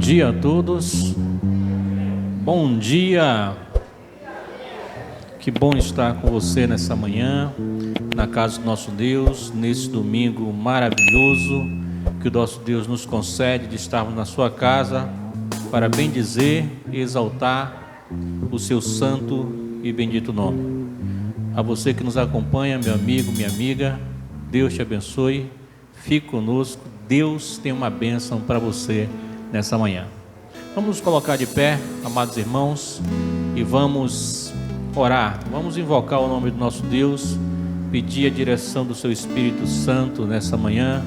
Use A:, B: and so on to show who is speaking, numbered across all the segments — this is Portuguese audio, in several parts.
A: dia a todos. Bom dia. Que bom estar com você nessa manhã, na casa do nosso Deus, nesse domingo maravilhoso que o nosso Deus nos concede de estarmos na sua casa para bendizer e exaltar o seu santo e bendito nome. A você que nos acompanha, meu amigo, minha amiga, Deus te abençoe, fique conosco. Deus tem uma bênção para você nessa manhã. Vamos nos colocar de pé, amados irmãos, e vamos orar. Vamos invocar o nome do nosso Deus, pedir a direção do seu Espírito Santo nessa manhã,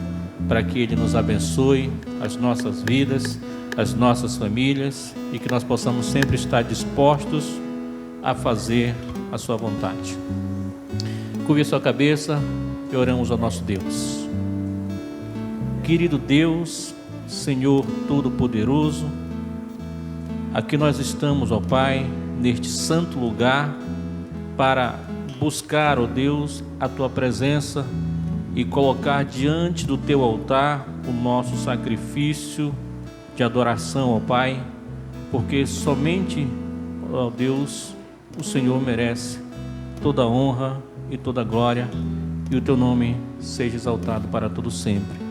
A: para que Ele nos abençoe as nossas vidas, as nossas famílias, e que nós possamos sempre estar dispostos a fazer a sua vontade. Curve a sua cabeça e oramos ao nosso Deus. Querido Deus, Senhor Todo-Poderoso, aqui nós estamos, ó Pai, neste santo lugar para buscar, ó Deus, a Tua presença e colocar diante do Teu altar o nosso sacrifício de adoração, ó Pai, porque somente, ó Deus, o Senhor merece toda a honra e toda a glória, e o Teu nome seja exaltado para todo sempre.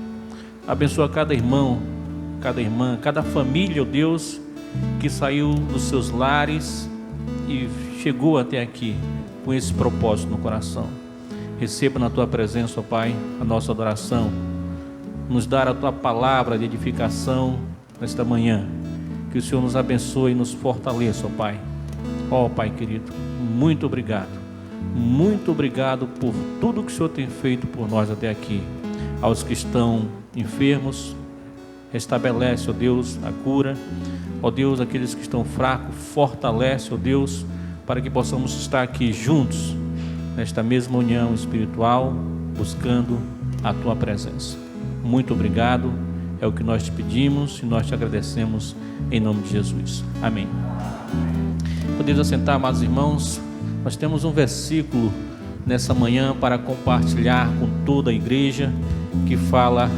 A: Abençoa cada irmão, cada irmã, cada família, ó Deus, que saiu dos seus lares e chegou até aqui com esse propósito no coração. Receba na Tua presença, ó Pai, a nossa adoração, nos dar a Tua palavra de edificação nesta manhã. Que o Senhor nos abençoe e nos fortaleça, ó Pai. Ó Pai querido, muito obrigado por tudo que o Senhor tem feito por nós até aqui. Aos que estão enfermos, restabelece, ó Deus, a cura. Ó Deus, aqueles que estão fracos, fortalece, ó Deus, para que possamos estar aqui juntos, nesta mesma união espiritual, buscando a Tua presença. Muito obrigado, é o que nós te pedimos e nós te agradecemos em nome de Jesus. Amém. Podemos assentar, amados irmãos. Nós temos um versículo nessa manhã para compartilhar com toda a igreja, que fala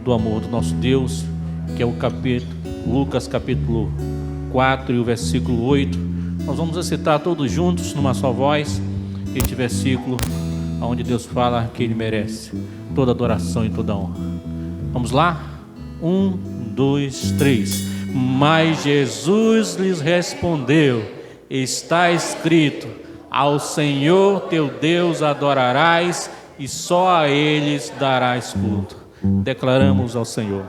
A: do amor do nosso Deus, que é o Lucas capítulo 4 e o versículo 8. Nós vamos recitar todos juntos numa só voz este versículo, onde Deus fala que Ele merece toda adoração e toda honra. Vamos lá? 1, 2, 3. Mas Jesus lhes respondeu: está escrito, ao Senhor teu Deus adorarás e só a eles darás culto. Declaramos ao Senhor.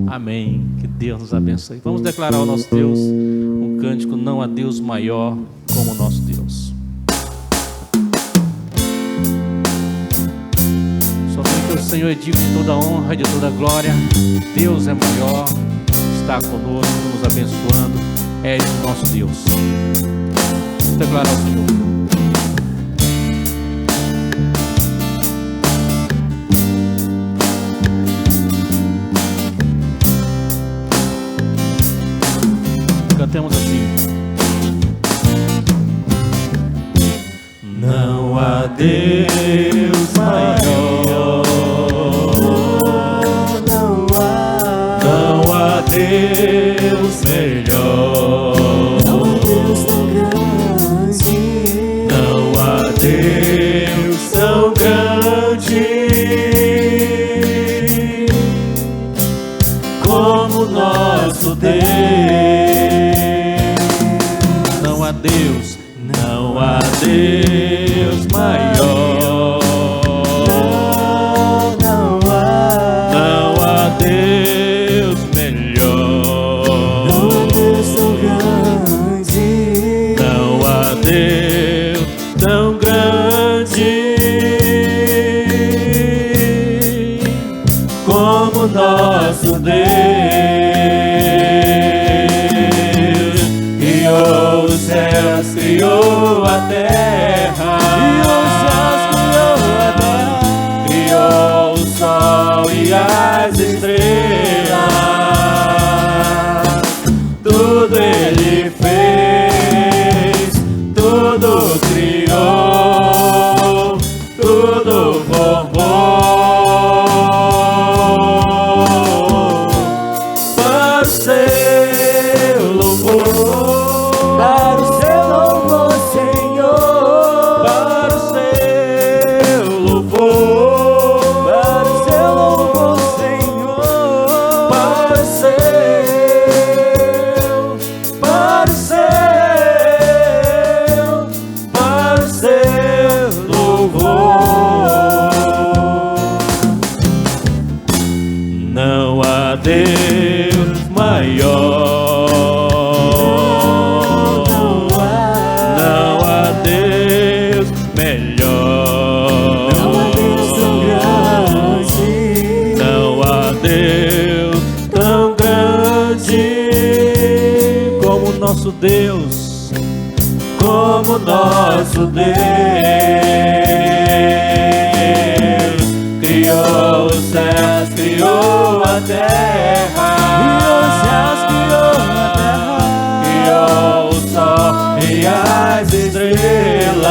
A: Amém. Que Deus nos abençoe. Vamos declarar ao nosso Deus um cântico: não há Deus maior como o nosso Deus. Somente o Senhor é digno de toda honra e de toda glória. Deus é maior, está conosco, nos abençoando. É o nosso Deus. Vamos declarar ao Senhor. Cantemos assim. Não há Deus maior, não há Deus melhor, não há Deus tão grande como nosso Deus. Não há Deus maior, não há Deus melhor, não há Deus tão grande como nosso Deus. Criou os céus, criou a terra, criou o sol e as estrelas, tudo Ele fez, tudo criou, tudo formou. Deus maior, não há Deus melhor,
B: não há Deus tão grande,
A: não há Deus tão grande como nosso Deus, como nosso Deus. Criou os céus, criou a terra, criou o sol e as estrelas,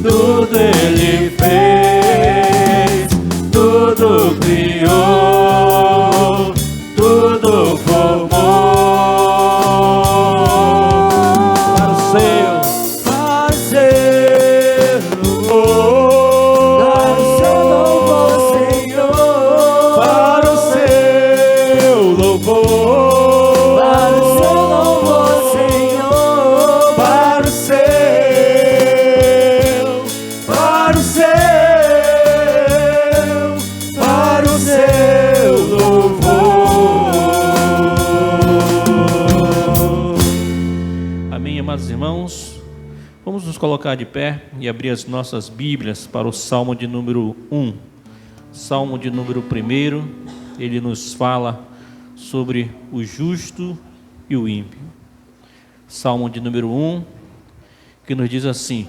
A: tudo Ele fez, tudo criou, tudo formou para o seu colocar de pé e abrir as nossas Bíblias para o Salmo de número 1. Salmo de número 1, ele nos fala sobre o justo e o ímpio. Salmo de número 1, que nos diz assim: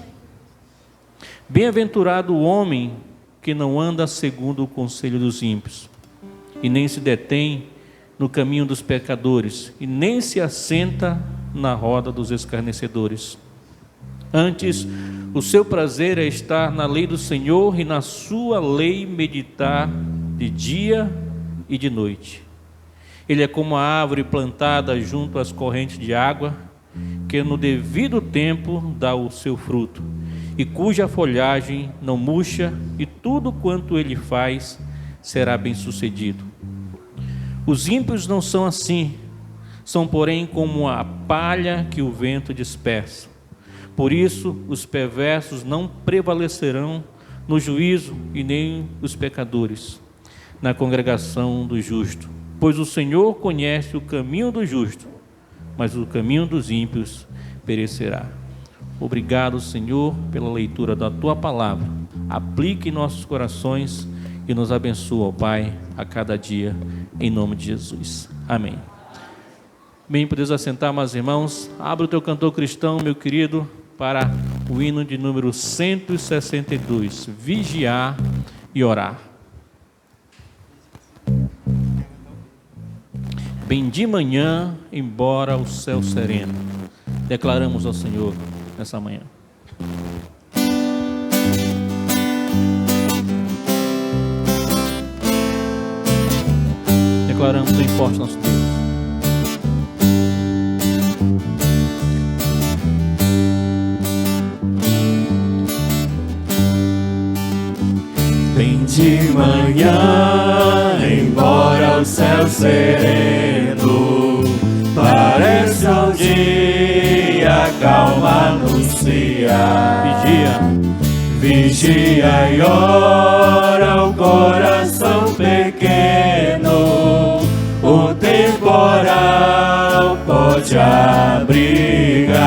A: Bem-aventurado o homem que não anda segundo o conselho dos ímpios, e nem se detém no caminho dos pecadores, e nem se assenta na roda dos escarnecedores. Antes, o seu prazer é estar na lei do Senhor, e na sua lei meditar de dia e de noite. Ele é como a árvore plantada junto às correntes de água, que no devido tempo dá o seu fruto, e cuja folhagem não murcha, e tudo quanto ele faz será bem sucedido. Os ímpios não são assim, são porém como a palha que o vento dispersa. Por isso, os perversos não prevalecerão no juízo, e nem os pecadores na congregação do justo. Pois o Senhor conhece o caminho do justo, mas o caminho dos ímpios perecerá. Obrigado, Senhor, pela leitura da Tua palavra. Aplique em nossos corações e nos abençoa, ó Pai, a cada dia, em nome de Jesus. Amém. Bem, podeis assentar, meus irmãos. Abra o teu cantor cristão, meu querido, para o hino de número 162, vigiar e orar. Bem de manhã, embora o céu sereno. Declaramos ao Senhor nessa manhã. Declaramos bem forte nosso Deus.
B: Bem de manhã, embora o céu sereno parece um dia, calma anuncia. Vigia e ora o coração pequeno, o temporal pode abrigar.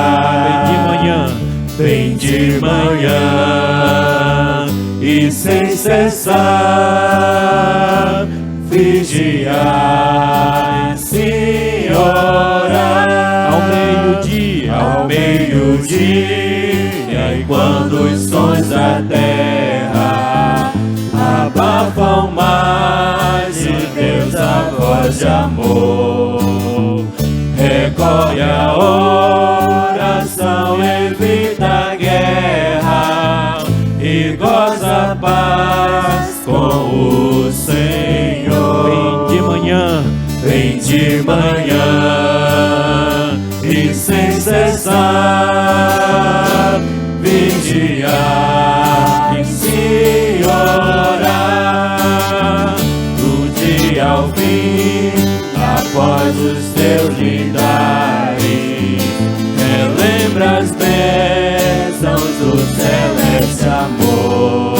B: Bem de manhã, e sem cessar vigiar e se orar ao meio-dia, e quando os sons da terra abafam mais de Deus a voz de amor, recolhe a oração, evita a guerra e goza a paz com o Senhor. Vem de manhã, e sem cessar vigiar e se orar, do dia ao fim, após os teus lidares, relembra as bênçãos do celeste amor,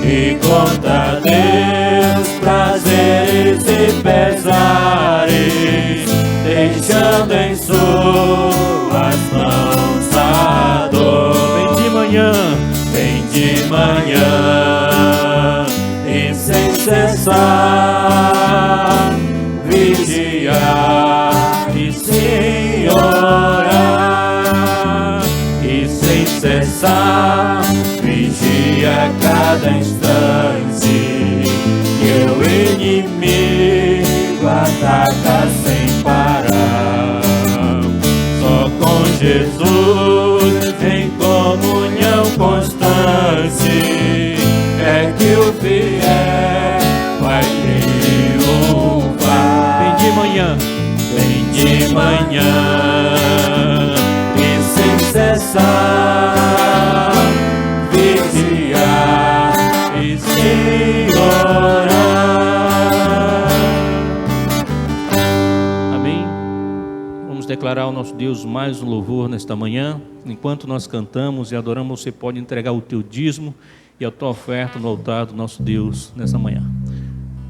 B: e conta a Deus pra suas mãos a dor.
A: Vem de manhã,
B: Vem de manhã e sem cessar vigiar e sem orar, e sem cessar vigia cada instante, que o inimigo ataca sem parar. Só com Jesus em comunhão constante é que o fiel vai triunfar.
A: vem de manhã,
B: Vem de manhã e sem cessar vigiar e sem orar.
A: amém. Vamos declarar ao nosso Deus mais um louvor nesta manhã. Enquanto nós cantamos e adoramos, você pode entregar o teu dízimo e a tua oferta no altar do nosso Deus nessa manhã.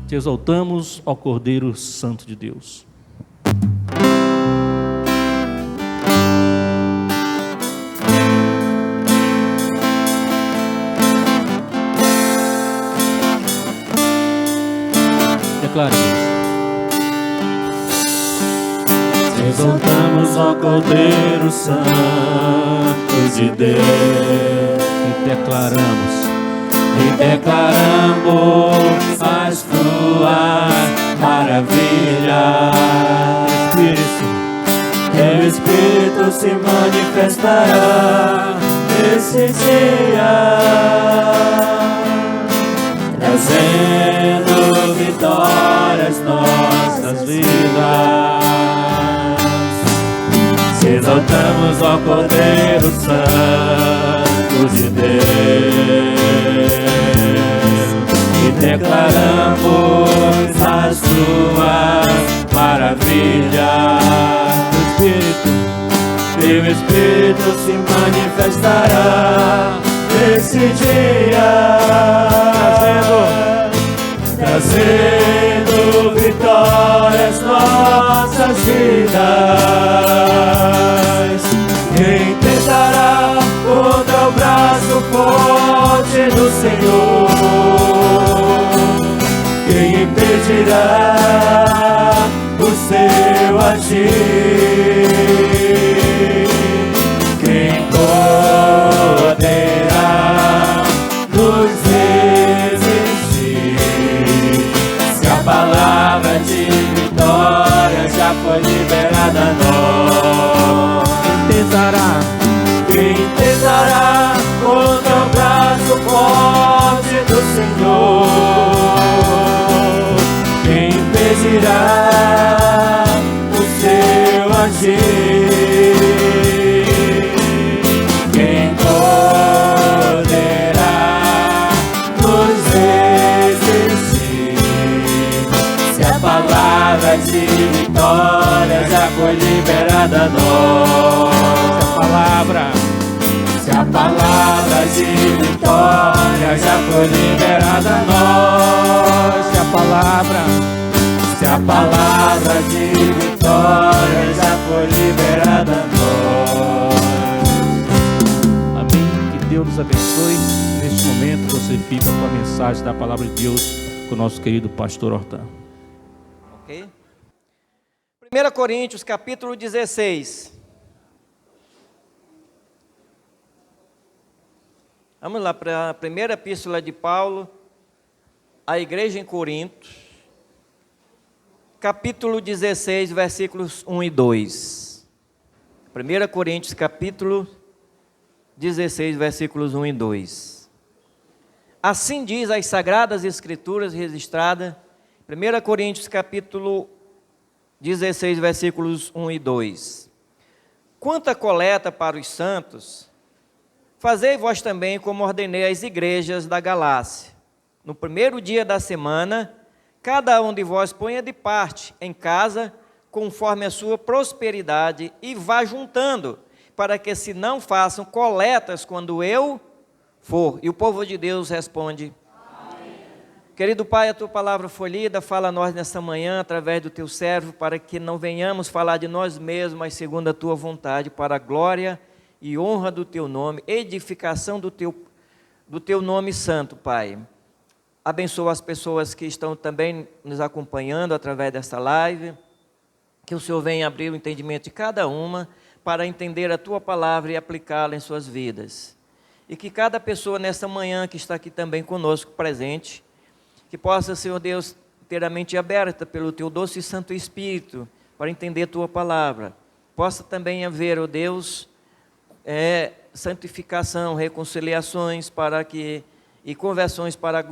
A: Te exaltamos, ó Cordeiro Santo de Deus. Declare.
B: Exaltamos ao Cordeiro Santo de Deus
A: E declaramos.
B: e declaramos as tuas maravilhas.
A: Espírito,
B: Teu Espírito se manifestará nesse dia, trazendo vitórias nossas vidas. Se exaltamos ao Cordeiro Santo de Deus e declaramos as tuas maravilhas. Teu Espírito se manifestará nesse dia, trazendo vitórias nossas vidas. Quem tentará contra o braço forte do Senhor? Quem impedirá o seu agir? Quem poderá nos resistir? Se a palavra de vitória já foi liberada a nós. Quem tentará contra o braço forte do Senhor? Quem impedirá o seu agir? Quem poderá nos resistir? Se a palavra de vitória já foi liberada a nós. Se a palavra de vitória já foi liberada a nós. Se a palavra de vitória já foi liberada a nós.
A: amém. Que Deus nos abençoe. Neste momento você fica com a mensagem da palavra de Deus com o nosso querido pastor Hortan.
C: Ok? 1 Coríntios capítulo 16. Vamos lá para a primeira epístola de Paulo à igreja em Corinto, capítulo 16, versículos 1 e 2. 1 Coríntios capítulo 16, versículos 1 e 2. Assim diz as Sagradas Escrituras registradas, 1 Coríntios capítulo 16, versículos 1 e 2. Quanto à coleta para os santos, fazei vós também como ordenei às igrejas da Galácia. No primeiro dia da semana, cada um de vós ponha de parte em casa, conforme a sua prosperidade, e vá juntando, para que se não façam coletas quando eu for. E o povo de Deus responde. Amém. Querido Pai, a Tua palavra foi lida, fala a nós nesta manhã, através do Teu servo, para que não venhamos falar de nós mesmos, mas segundo a Tua vontade, para a glória e honra do Teu nome, edificação do Teu nome santo, Pai. Abençoa as pessoas que estão também nos acompanhando através desta live, que o Senhor venha abrir o entendimento de cada uma, para entender a Tua palavra e aplicá-la em suas vidas. E que cada pessoa nesta manhã que está aqui também conosco, presente, que possa, Senhor Deus, ter a mente aberta pelo Teu doce e Santo Espírito, para entender a Tua palavra. Possa também haver, ó Deus, santificação, reconciliações e conversões para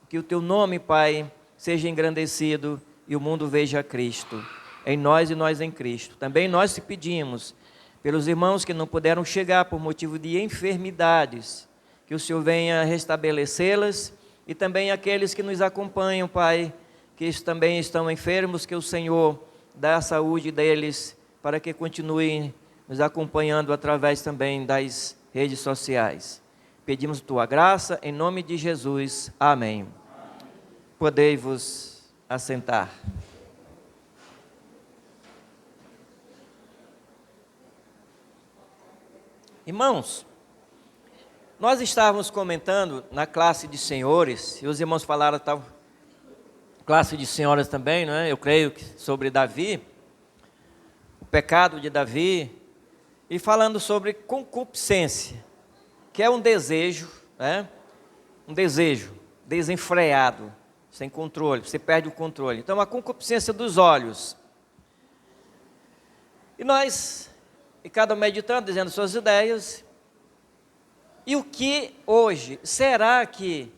C: que o Teu nome, Pai, seja engrandecido e o mundo veja Cristo, em nós e nós em Cristo. Também nós te pedimos, pelos irmãos que não puderam chegar por motivo de enfermidades, que o Senhor venha restabelecê-las, e também aqueles que nos acompanham, Pai, que também estão enfermos, que o Senhor dá a saúde deles, para que continuem nos acompanhando através também das redes sociais. Pedimos Tua graça, em nome de Jesus. Amém. Podei-vos assentar. Irmãos, nós estávamos comentando na classe de senhores, e os irmãos falaram, classe de senhoras também, não é? Eu creio que sobre Davi, o pecado de Davi, e falando sobre concupiscência, que é um desejo, né? Um desejo desenfreado, sem controle, você perde o controle. Então, a concupiscência dos olhos. E cada um meditando, dizendo suas ideias. E o que hoje, será que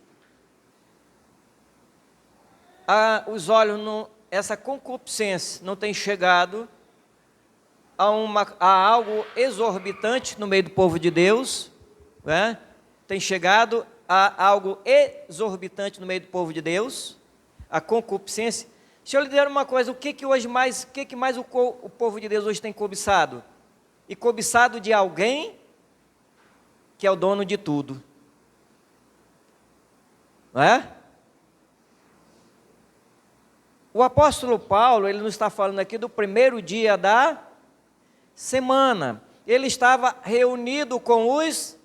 C: os olhos, essa concupiscência não tem chegado a algo exorbitante no meio do povo de Deus? Né? Tem chegado a algo exorbitante no meio do povo de Deus? A concupiscência. Deixa eu lhe dizer uma coisa, o que mais o povo de Deus hoje tem cobiçado? E cobiçado de alguém que é o dono de tudo, não é? O apóstolo Paulo, ele nos está falando aqui do primeiro dia da semana. Ele estava reunido com os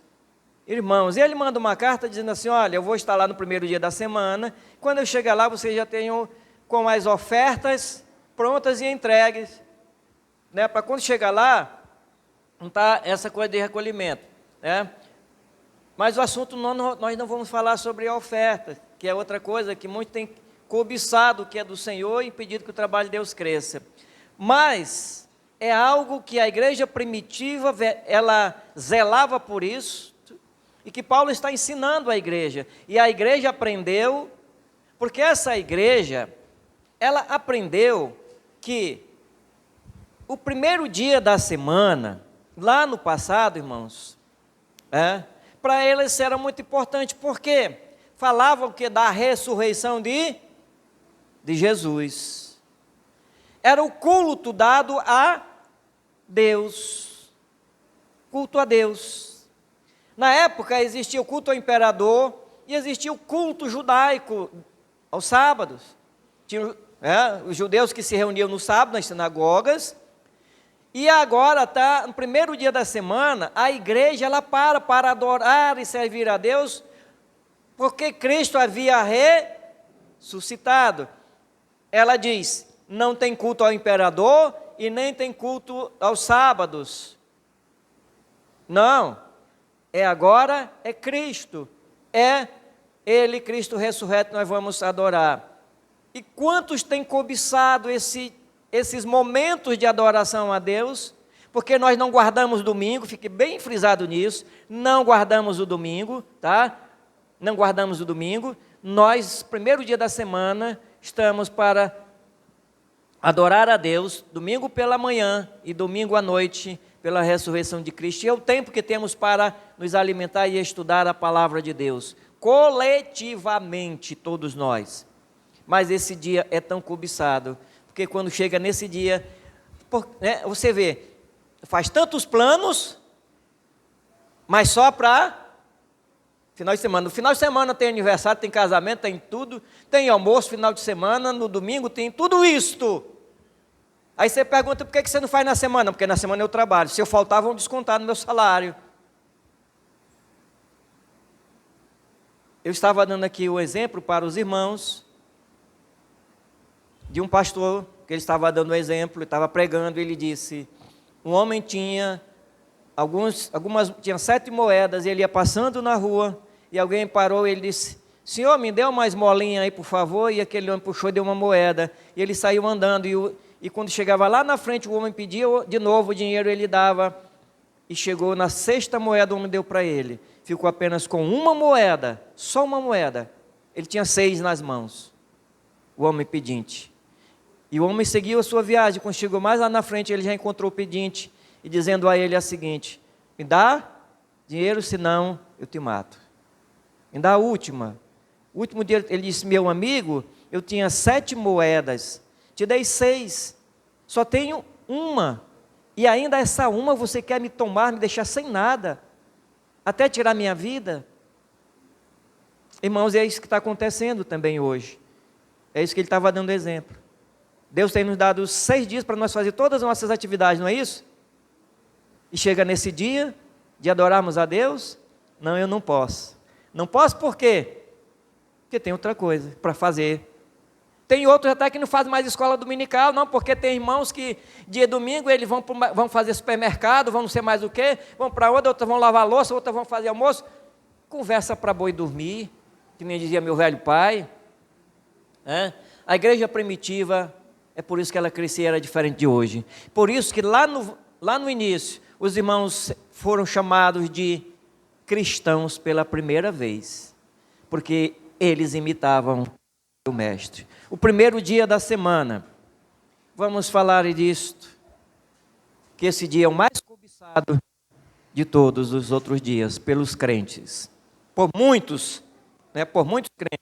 C: irmãos, e ele manda uma carta dizendo assim, olha, eu vou estar lá no primeiro dia da semana, quando eu chegar lá, vocês já tenham com as ofertas prontas e entregues, né? Para quando chegar lá, não está essa coisa de recolhimento, né? Mas o assunto, nós não vamos falar sobre a oferta, que é outra coisa que muitos têm cobiçado, que é do Senhor, e impedido que o trabalho de Deus cresça. Mas é algo que a igreja primitiva, ela zelava por isso, e que Paulo está ensinando à igreja. E a igreja aprendeu, porque essa igreja, ela aprendeu que o primeiro dia da semana, lá no passado, irmãos, para eles era muito importante, porque falavam que da ressurreição de Jesus. Era o culto dado a Deus. Culto a Deus. Na época existia o culto ao imperador e existia o culto judaico aos sábados. Tinha os judeus que se reuniam no sábado nas sinagogas. E agora está no primeiro dia da semana, a igreja ela para adorar e servir a Deus, porque Cristo havia ressuscitado. Ela diz, não tem culto ao imperador e nem tem culto aos sábados. Não, agora é Cristo, é Ele, Cristo ressurreto, nós vamos adorar. E quantos têm cobiçado esses momentos de adoração a Deus, porque nós não guardamos domingo, fique bem frisado nisso, não guardamos o domingo, tá? Não guardamos o domingo, nós, primeiro dia da semana, estamos para adorar a Deus, domingo pela manhã e domingo à noite, pela ressurreição de Cristo, e é o tempo que temos para nos alimentar e estudar a palavra de Deus, coletivamente, todos nós. Mas esse dia é tão cobiçado, porque quando chega nesse dia, você vê, faz tantos planos, mas só para Final de semana. No final de semana tem aniversário, tem casamento, tem tudo. Tem almoço, final de semana, no domingo tem tudo isto. Aí você pergunta, por que você não faz na semana? Porque na semana eu trabalho. Se eu faltar, vão descontar no meu salário. Eu estava dando aqui o exemplo para os irmãos de um pastor, que ele estava dando o exemplo, ele estava pregando, ele disse, um homem tinha tinha 7 moedas, ele ia passando na rua, e alguém parou e ele disse, senhor, me dê uma esmolinha aí, por favor, e aquele homem puxou e deu uma moeda, e ele saiu andando, e quando chegava lá na frente, o homem pedia de novo o dinheiro, ele dava, e chegou na 6ª moeda, o homem deu para ele, ficou apenas com uma moeda, só uma moeda, ele tinha 6 nas mãos, o homem pedinte, e o homem seguiu a sua viagem, quando chegou mais lá na frente, ele já encontrou o pedinte, e dizendo a ele a seguinte, me dá dinheiro, senão eu te mato. Me dá o último dia, ele disse, meu amigo, eu tinha 7 moedas, te dei 6, só tenho uma, e ainda essa uma você quer me tomar, me deixar sem nada, até tirar minha vida? Irmãos, é isso que está acontecendo também hoje, é isso que ele estava dando exemplo. Deus tem nos dado 6 dias para nós fazer todas as nossas atividades, não é isso? E chega nesse dia de adorarmos a Deus, não, eu não posso. Não posso por quê? Porque tem outra coisa para fazer. Tem outros até que não fazem mais escola dominical, não, porque tem irmãos que dia domingo eles vão fazer supermercado, vão não sei mais o quê, vão para outra, outras vão lavar louça, outras vão fazer almoço. Conversa para boi dormir, que nem dizia meu velho pai. A igreja primitiva, é por isso que ela crescia, era diferente de hoje. Por isso que lá no início, os irmãos foram chamados de cristãos pela primeira vez, porque eles imitavam o mestre. O primeiro dia da semana, vamos falar disto, que esse dia é o mais cobiçado de todos os outros dias, pelos crentes, por muitos crentes.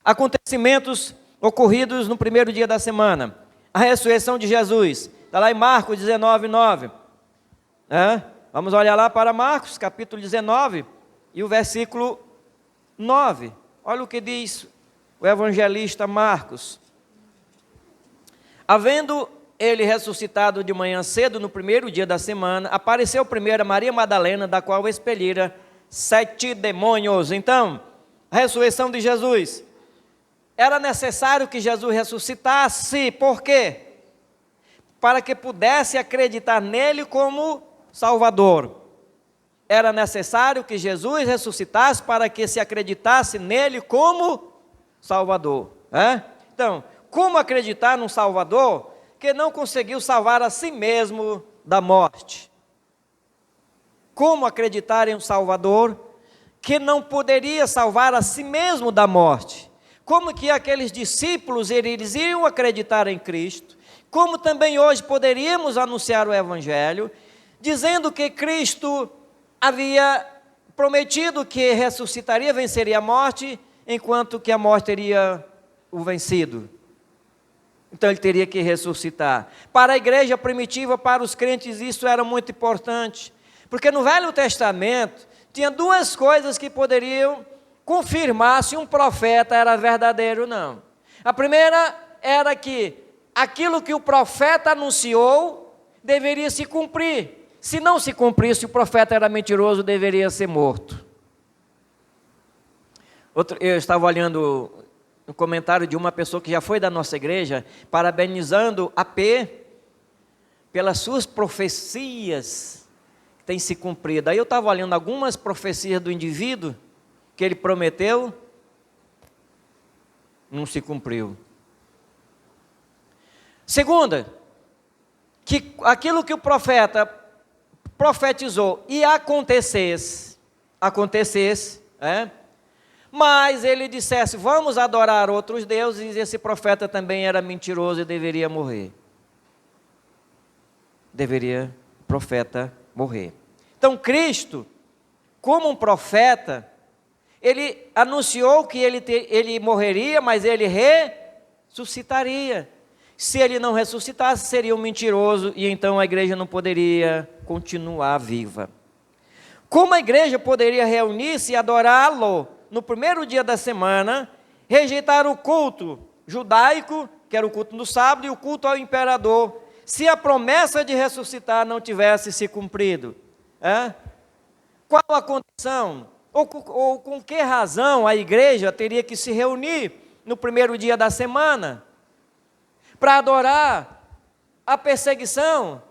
C: Acontecimentos ocorridos no primeiro dia da semana, a ressurreição de Jesus, está lá em Marcos 19:9. Vamos olhar lá para Marcos, capítulo 19, e o versículo 9. Olha o que diz o evangelista Marcos. Havendo ele ressuscitado de manhã cedo, no primeiro dia da semana, apareceu primeiro a Maria Madalena, da qual expelira 7 demônios. Então, a ressurreição de Jesus. Era necessário que Jesus ressuscitasse, por quê? Para que pudesse acreditar nele como Salvador. Era necessário que Jesus ressuscitasse para que se acreditasse nele como Salvador. Então, como acreditar num Salvador que não conseguiu salvar a si mesmo da morte? Como acreditar em um Salvador que não poderia salvar a si mesmo da morte? Como que aqueles discípulos eles iriam acreditar em Cristo? Como também hoje poderíamos anunciar o Evangelho, dizendo que Cristo havia prometido que ressuscitaria, venceria a morte, enquanto que a morte teria o vencido. Então ele teria que ressuscitar. Para a igreja primitiva, para os crentes, isso era muito importante, porque no Velho Testamento tinha 2 coisas que poderiam confirmar se um profeta era verdadeiro ou não. A primeira era que aquilo que o profeta anunciou deveria se cumprir. Se não se cumprisse, o profeta era mentiroso, deveria ser morto. Eu estava olhando um comentário de uma pessoa que já foi da nossa igreja, parabenizando a P pelas suas profecias que têm se cumprido. Aí eu estava olhando algumas profecias do indivíduo que ele prometeu, não se cumpriu. Segunda, que aquilo que o profeta profetizou e acontecesse, mas ele dissesse, vamos adorar outros deuses, e esse profeta também era mentiroso e deveria morrer. O profeta morrer. Então Cristo, como um profeta, ele anunciou que ele morreria, mas ele ressuscitaria. Se ele não ressuscitasse, seria um mentiroso, e então a igreja não poderia continuar viva. Como a igreja poderia reunir-se e adorá-lo no primeiro dia da semana, rejeitar o culto judaico, que era o culto no sábado, e o culto ao imperador, se a promessa de ressuscitar não tivesse se cumprido? Qual a condição, ou com que razão a igreja teria que se reunir no primeiro dia da semana para adorar? A perseguição,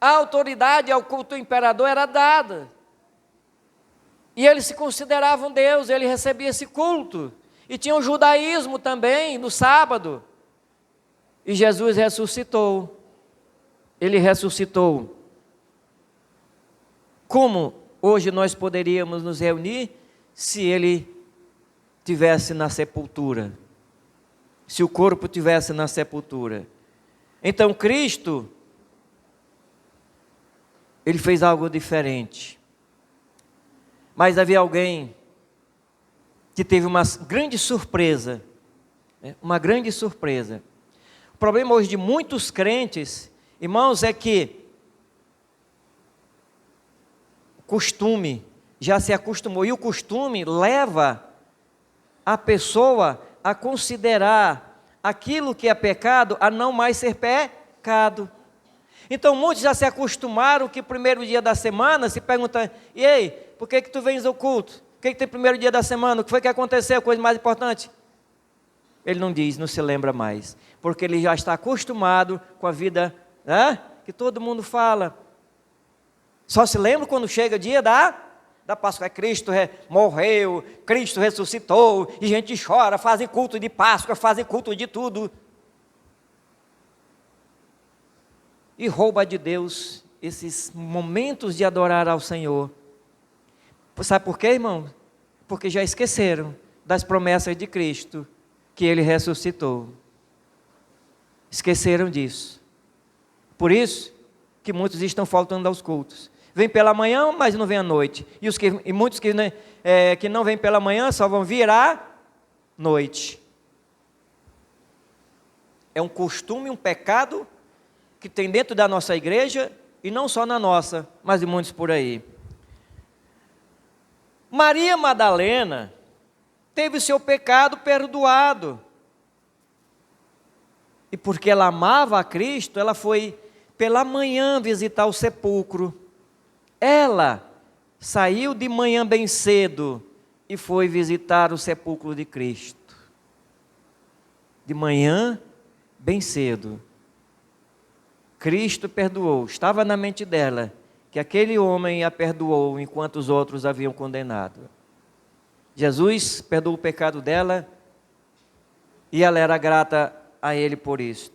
C: a autoridade ao culto ao imperador era dada. E eles se consideravam Deus, ele recebia esse culto. E tinha o judaísmo também, no sábado. E Jesus ressuscitou. Ele ressuscitou. Como hoje nós poderíamos nos reunir se ele tivesse na sepultura? Se o corpo tivesse na sepultura? Então Cristo, ele fez algo diferente. Mas havia alguém que teve uma grande surpresa, uma grande surpresa. O problema hoje de muitos crentes, irmãos, é que o costume já se acostumou, e o costume leva a pessoa a considerar aquilo que é pecado a não mais ser pecado. Então muitos já se acostumaram que o primeiro dia da semana se perguntam: e aí, por que tu vens ao culto? O que tem primeiro dia da semana? O que foi que aconteceu? Coisa mais importante? Ele não diz, não se lembra mais, porque ele já está acostumado com a vida que todo mundo fala. Só se lembra quando chega o dia da Páscoa. Cristo morreu, Cristo ressuscitou, e gente chora, fazem culto de Páscoa, fazem culto de tudo. E rouba de Deus esses momentos de adorar ao Senhor. Sabe por quê, irmão? Porque já esqueceram das promessas de Cristo, que Ele ressuscitou. Esqueceram disso. Por isso que muitos estão faltando aos cultos. Vêm pela manhã, mas não vêm à noite. E muitos que não vêm pela manhã só vão vir à noite. É um costume, um pecado que tem dentro da nossa igreja, e não só na nossa, mas de muitos por aí. Maria Madalena teve o seu pecado perdoado. E porque ela amava a Cristo, ela foi pela manhã visitar o sepulcro. Ela saiu de manhã bem cedo e foi visitar o sepulcro de Cristo. De manhã bem cedo. Cristo perdoou, estava na mente dela que aquele homem a perdoou enquanto os outros haviam condenado. Jesus perdoou o pecado dela e ela era grata a Ele por isso.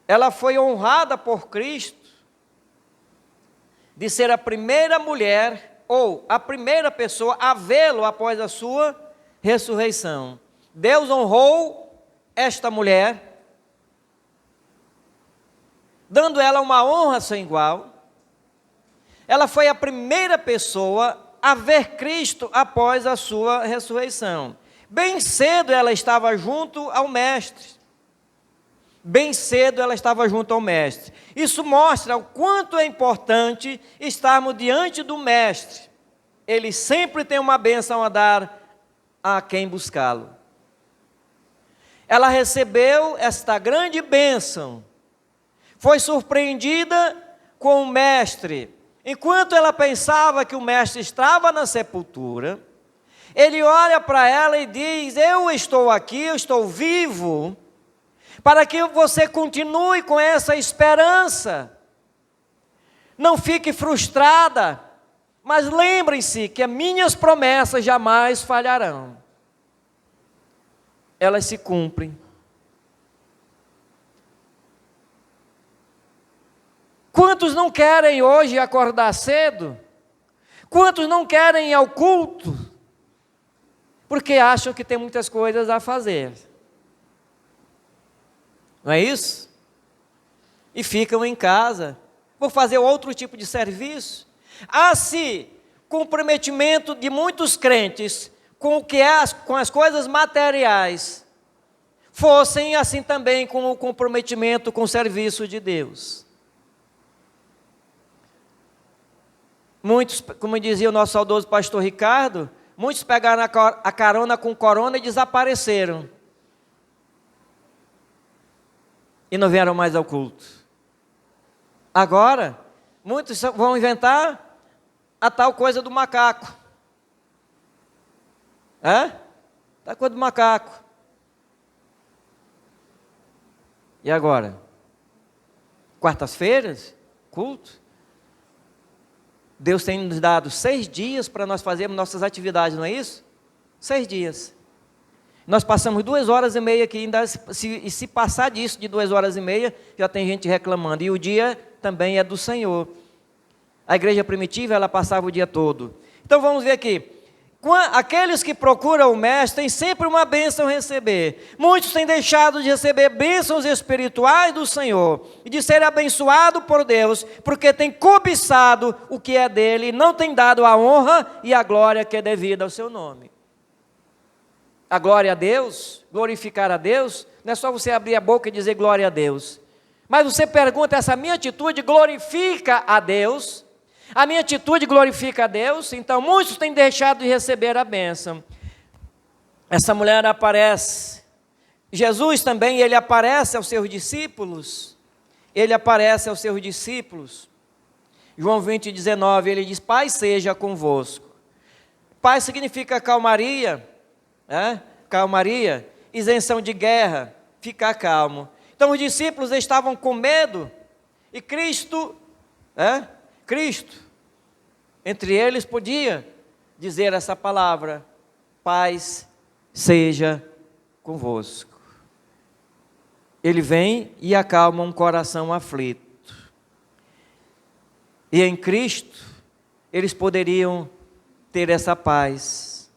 C: Ela foi honrada por Cristo de ser a primeira mulher ou a primeira pessoa a vê-lo após a sua ressurreição. Deus honrou esta mulher, dando ela uma honra sem igual. Ela foi a primeira pessoa a ver Cristo após a sua ressurreição. Bem cedo ela estava junto ao Mestre. Bem cedo ela estava junto ao Mestre. Isso mostra o quanto é importante estarmos diante do Mestre. Ele sempre tem uma bênção a dar a quem buscá-lo. Ela recebeu esta grande bênção. Foi surpreendida com o Mestre. Enquanto ela pensava que o Mestre estava na sepultura, ele olha para ela e diz: eu estou aqui, eu estou vivo, para que você continue com essa esperança. Não fique frustrada, mas lembrem-se que as minhas promessas jamais falharão. Elas se cumprem. Quantos não querem hoje acordar cedo? Quantos não querem ir ao culto? Porque acham que tem muitas coisas a fazer. Não é isso? E ficam em casa. Vou fazer outro tipo de serviço. Se comprometimento de muitos crentes com o que é com as coisas materiais fossem assim também com o comprometimento com o serviço de Deus. Muitos, como dizia o nosso saudoso pastor Ricardo, muitos pegaram a carona com corona e desapareceram. E não vieram mais ao culto. Agora, muitos vão inventar a tal coisa do macaco. A coisa do macaco. E agora? Quartas-feiras, culto. Deus tem nos dado 6 dias para nós fazermos nossas atividades, não é isso? 6 dias. Nós passamos 2h30 aqui, ainda, se passar disso, de 2h30, já tem gente reclamando. E o dia também é do Senhor. A igreja primitiva, ela passava o dia todo. Então vamos ver aqui. Aqueles que procuram o Mestre têm sempre uma bênção a receber. Muitos têm deixado de receber bênçãos espirituais do Senhor e de ser abençoado por Deus, porque têm cobiçado o que é dele e não têm dado a honra e a glória que é devida ao seu nome. A glória a Deus, glorificar a Deus, não é só você abrir a boca e dizer glória a Deus. Mas você pergunta, essa minha atitude glorifica a Deus? A minha atitude glorifica a Deus? Então muitos têm deixado de receber a bênção. Essa mulher aparece. Jesus também, ele aparece aos seus discípulos. Ele aparece aos seus discípulos. João 20:19, ele diz: Pai seja convosco. Pai significa calmaria, calmaria, isenção de guerra, ficar calmo. Então os discípulos estavam com medo e Cristo, entre eles podia dizer essa palavra: paz seja convosco. Ele vem e acalma um coração aflito. E em Cristo, eles poderiam ter essa paz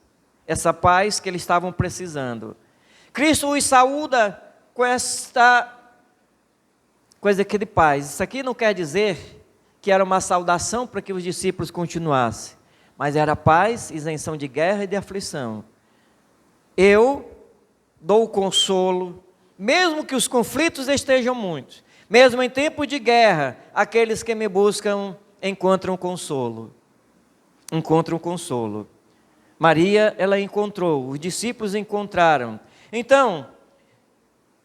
C: que eles estavam precisando. Cristo os saúda com esta coisa aqui de paz. Isso aqui não quer dizer que era uma saudação para que os discípulos continuassem, mas era paz, isenção de guerra e de aflição. Eu dou consolo, mesmo que os conflitos estejam muitos, mesmo em tempo de guerra, aqueles que me buscam encontram consolo. Encontram consolo. Maria, ela encontrou, os discípulos encontraram. Então,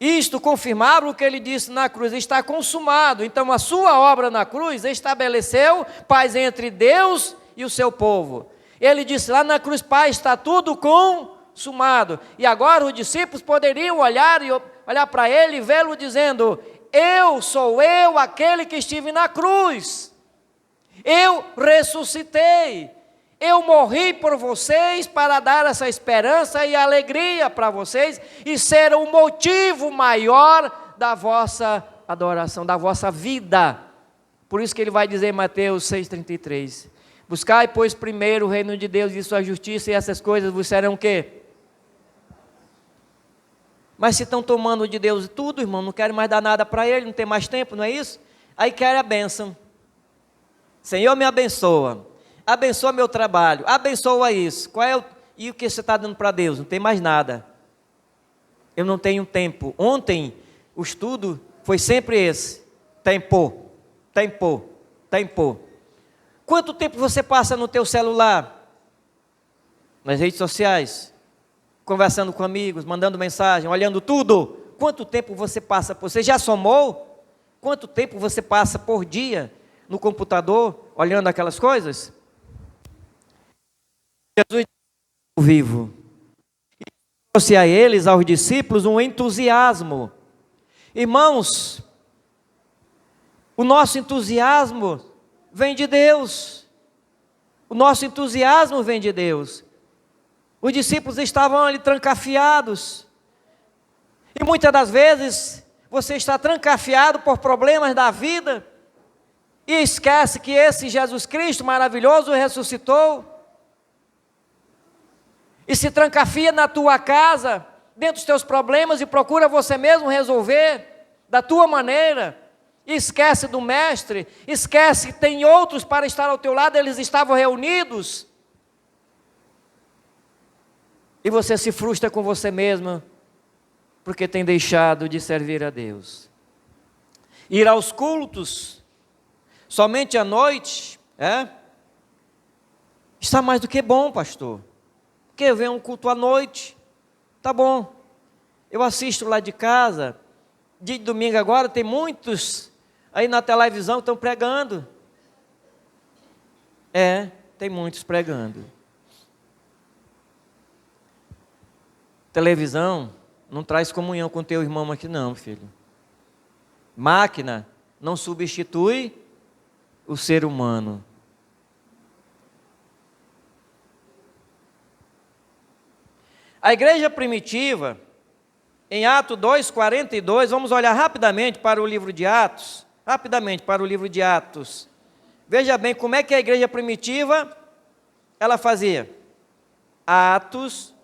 C: isto confirmava o que ele disse na cruz: está consumado. Então a sua obra na cruz estabeleceu paz entre Deus e o seu povo. Ele disse lá na cruz: Pai, está tudo consumado. E agora os discípulos poderiam olhar para ele e vê-lo dizendo: sou eu aquele que estive na cruz. Eu ressuscitei. Eu morri por vocês para dar essa esperança e alegria para vocês e ser o motivo maior da vossa adoração, da vossa vida. Por isso que ele vai dizer em Mateus 6,33: buscai, pois, primeiro o reino de Deus e sua justiça, e essas coisas vos serão o quê? Mas se estão tomando de Deus tudo, irmão, não querem mais dar nada para Ele, não tem mais tempo, não é isso? Aí querem a bênção. Senhor, me abençoa. Abençoa meu trabalho, abençoa isso. E o que você está dando para Deus? Não tem mais nada. Eu não tenho tempo. Ontem o estudo foi sempre esse: tempo. Quanto tempo você passa no teu celular, nas redes sociais, conversando com amigos, mandando mensagem, olhando tudo? Quanto tempo você passa? Você já somou? Quanto tempo você passa por dia no computador, olhando aquelas coisas? Jesus vivo e trouxe a eles, aos discípulos, um entusiasmo. Irmãos, o nosso entusiasmo vem de Deus. O nosso entusiasmo vem de Deus. Os discípulos estavam ali trancafiados. E muitas das vezes você está trancafiado por problemas da vida e esquece que esse Jesus Cristo maravilhoso ressuscitou. E se trancafia na tua casa, dentro dos teus problemas, e procura você mesmo resolver da tua maneira. E esquece do Mestre, esquece que tem outros para estar ao teu lado, eles estavam reunidos. E você se frustra com você mesmo, porque tem deixado de servir a Deus. Ir aos cultos, somente à noite, Está mais do que bom, pastor. Quer ver um culto à noite? Tá bom. Eu assisto lá de casa. Dia de domingo agora tem muitos aí na televisão que estão pregando. Tem muitos pregando. Televisão não traz comunhão com teu irmão aqui não, filho. Máquina não substitui o ser humano. A igreja primitiva, em Atos 2:42, vamos olhar rapidamente para o livro de Atos. Veja bem como é que a igreja primitiva, ela fazia. Atos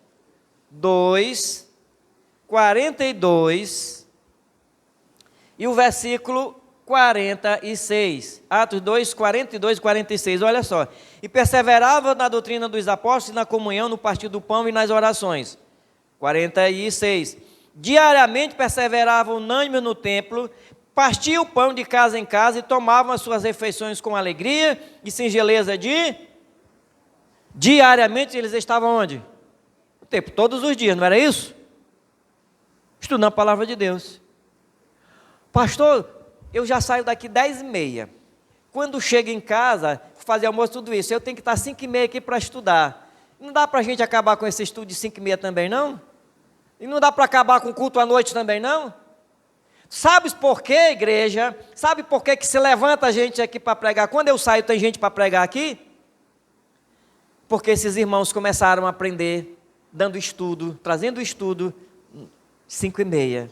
C: 2:42 e o versículo 46. Atos 2:42 e 46, olha só. E perseverava na doutrina dos apóstolos, na comunhão, no partir do pão e nas orações. 46. Diariamente perseveravam unânimes no templo, partiam o pão de casa em casa e tomavam as suas refeições com alegria e singeleza de... Diariamente eles estavam onde? O tempo, todos os dias, não era isso? Estudando a palavra de Deus. Pastor, eu já saio daqui 10h30. Quando chego em casa, fazer almoço, tudo isso, eu tenho que estar 5h30 aqui para estudar. Não dá para a gente acabar com esse estudo de 5h30 também, não? E não dá para acabar com o culto à noite também, não? Sabe por quê, igreja? Sabe por que se levanta a gente aqui para pregar? Quando eu saio, tem gente para pregar aqui? Porque esses irmãos começaram a aprender, dando estudo, trazendo estudo, 5h30.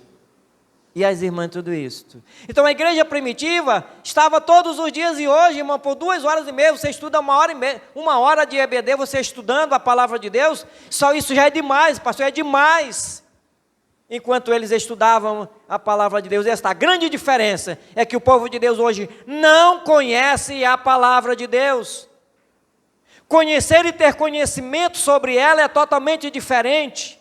C: E as irmãs, tudo isso. Então a igreja primitiva estava todos os dias, e hoje, irmão, por 2h30, você estuda 1h30, 1 hora de EBD, você estudando a palavra de Deus, só isso já é demais, pastor, é demais. Enquanto eles estudavam a palavra de Deus, esta grande diferença é que o povo de Deus hoje não conhece a palavra de Deus. Conhecer e ter conhecimento sobre ela é totalmente diferente.